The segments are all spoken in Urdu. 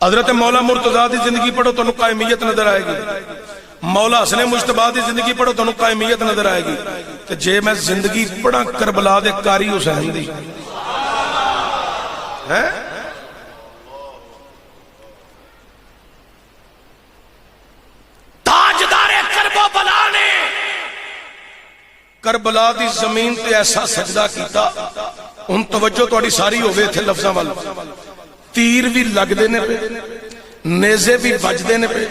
حضرت مولا مرتضیٰ دی زندگی پڑھو تو قائمیت نظر آئے گی، مولا حسن مجتبیٰ دی زندگی پڑھو تو قائمیت نظر آئے گی. کہ جے میں زندگی پڑھا کربلا دے کاری حسین دی ہے تاجدار کرب و بلا نے کربلا دی زمین تے ایسا سجدہ کیتا. ان توجہ توڑی ساری ہوئے تھے لفظاں والا. تیر بھی لگ دینے پہ، نیزے بھی بج دینے پہ،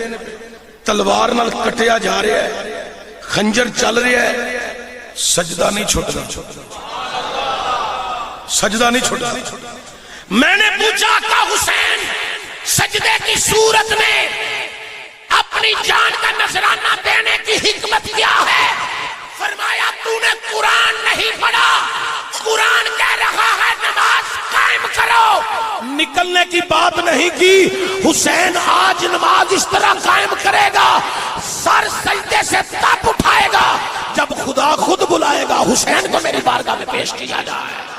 تلوار نال کٹیا جا رہا ہے، خنجر چل رہا ہے، سجدہ نہیں چھوٹنا، سجدہ نہیں چھوٹنا. میں نے پوچھا کہ حسین سجدے کی صورت میں اپنی جان کا نذرانہ دینے کی حکمت کیا ہے؟ فرمایا تو نے قرآن نہیں پڑھا، قرآن کہہ رہا ہے نماز قائم کرو. نکلنے کی بات نہیں کی. حسین آج نماز اس طرح قائم کرے گا، سر سجدے سے تب اٹھائے گا جب خدا خود بلائے گا حسین کو میری بارگاہ میں پیش کیا جائے.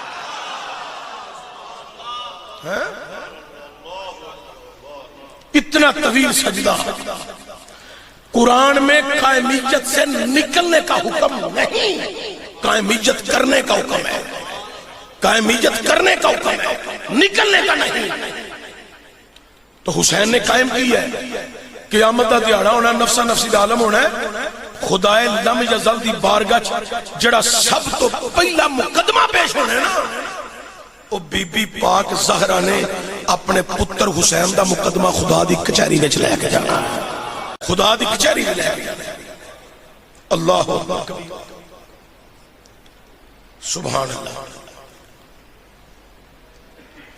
اتنا طویل سجدہ. قرآن میں قائمیت سے نکلنے کا حکم نہیں، قائمیت کرنے کا حکم ہے. قائمیت کرنے کا حکم ہے، نکلنے کا نہیں. تو حسین نے قائم کی ہے. قیامت دا دیہاڑا ہونا، نفسا نفسی دا عالم ہونا ہے. خدائے لم یزل دی بارگاہ جڑا سب تو پہلا مقدمہ پیش ہونا ہے نا، وہ بی بی پاک زہرا نے اپنے پتر حسین دا مقدمہ خدا دی کچہری وچ لے کے جانا ہے. خدا دی کچہری وچ لے کے جانا ہے. اللہ اکبر، سبحان اللہ.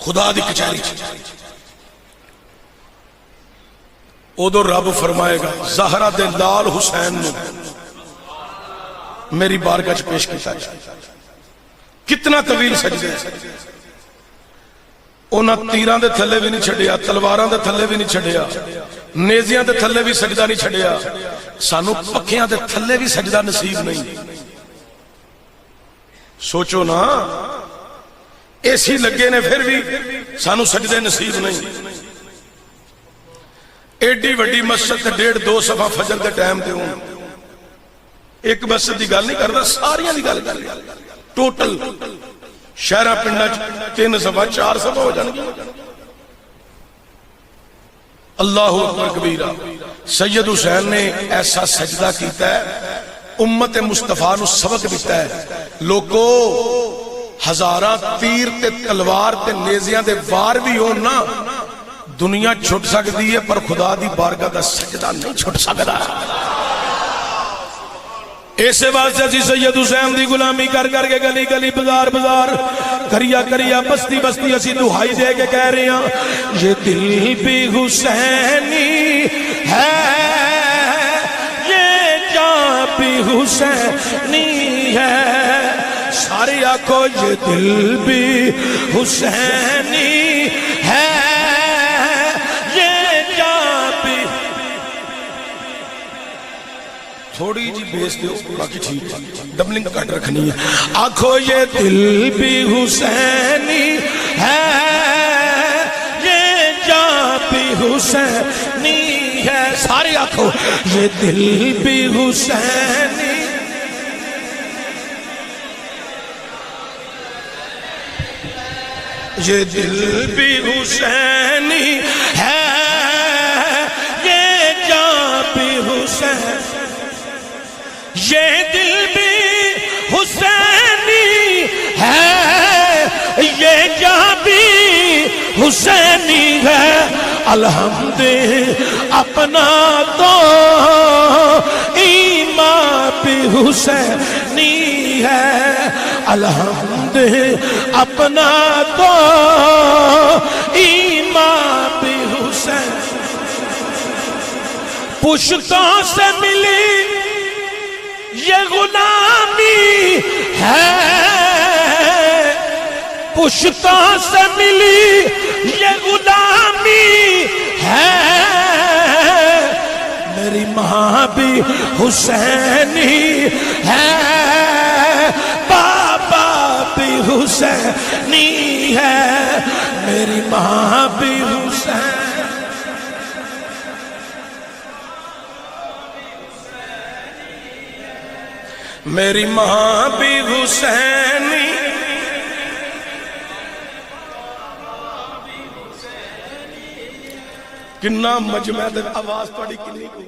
خدا دی کچہری ادو رب فرمائے گا زہرا دے لال حسین نے میری بارگاہ پیش کیتا جائے. کتنا طویل سجدہ ہے. انہاں تیراں دے تھلے بھی نہیں چھڑیا، تلواراں دے تھلے بھی نہیں چھڑیا، نیزیاں دے تھلے بھی سجدہ نہیں چھڑیا. سانو پکھیاں دے تھلے بھی سجدہ نصیب نہیں. سوچو نا، ایسی لگے نے پھر بھی سانو سجدے نصیب نہیں. ایڈی وڈی مسجد 1.5-2 صفحہ فجر دے ٹائم دے ہوں. ایک مسجد دی گل نہیں کردا، ساریاں دی گل کر رہا. ٹوٹل شہرہ پنڈا 3 صفحہ 4 صفحہ ہو جان گی. اللہ اکبر کبیرہ. سید حسین نے ایسا سجدہ کیتا ہے، امت مصطفیٰ نو سبق دیتا ہے. لوگو ہزاراں تیر تے تلوار تے نیزیاں دے وار بھی ہون نا، دنیا چھٹ سکتی ہے پر خدا دی بارگاہ دا سجدہ نہیں چھٹ سکتا. ایسے واسطے اسی سید حسین دی غلامی کر کر کے گلی گلی بازار بازار کریا کریا بستی بستی اسی دہائی دے کے کہہ رہے ہیں یہ دل بھی حسینی ہے، یہ جان بھی حسینی ہے. سارے آنکھو یہ دل بھی حسینی ہے، یہ جان بھی. تھوڑی جی بیس دیو باقی ٹھیک ہے، ڈبلنگ کٹ رکھنی ہے. آنکھو یہ دل بھی حسینی ہے، یہ جان بھی حسینی ہے. سارے آنکھو یہ دل بھی حسینی، یہ دل بھی حسینی ہے، یہ جان بھی حسین. یہ دل بھی حسینی ہے، یہ جان بھی حسینی ہے. الحمد اپنا تو ایمان بھی حسینی ہے. الحمد اپنا تو ایمان بھی حسین. پشتوں سے ملی یہ غلامی ہے، پشتوں سے ملی یہ غلامی ہے. میری ماں بھی حسینی ہے، بابا بھی حسینی ہے. میری ماں بھی حسین. میری ماں بھی حسینی کنا مجمع دے آواز پڑی کنی کو